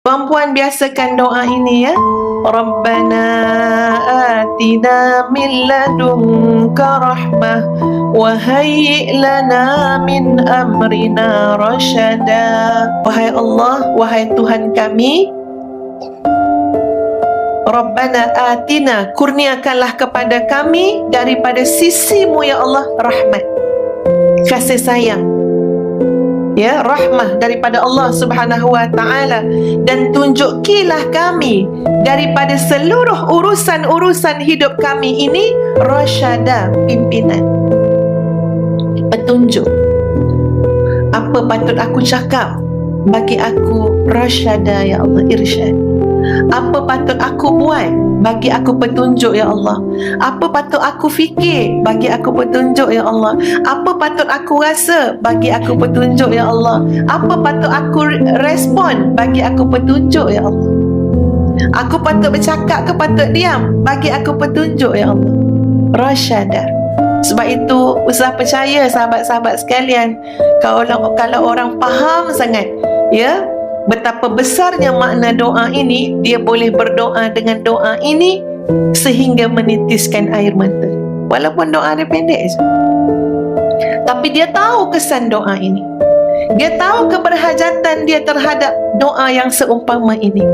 Puan-puan biasakan doa ini ya. Rabbana atina min ladunka rahmah wa hayyi' lana min amrina rasyada. Wahai Allah, wahai Tuhan kami, Rabbana atina, kurniakanlah kepada kami daripada sisi-Mu ya Allah rahmat, kasih sayang, ya, rahmah daripada Allah Subhanahu wa taala, dan tunjukilah kami daripada seluruh urusan-urusan hidup kami ini rasyada, pimpinan, petunjuk. Apa patut aku cakap, bagi aku rasyada ya Allah, irsyad. Apa patut aku buat, bagi aku petunjuk ya Allah. Apa patut aku fikir, bagi aku petunjuk ya Allah. Apa patut aku rasa, bagi aku petunjuk ya Allah. Apa patut aku respon, bagi aku petunjuk ya Allah. Aku patut bercakap ke patut diam, bagi aku petunjuk ya Allah. Rasyada. Sebab itu usah percaya sahabat-sahabat sekalian, kalau orang faham sangat ya betapa besarnya makna doa ini, dia boleh berdoa dengan doa ini sehingga menitiskan air mata. Walaupun doa dia pendek je, tapi dia tahu kesan doa ini. Dia tahu keberhajatan dia terhadap doa yang seumpama ini.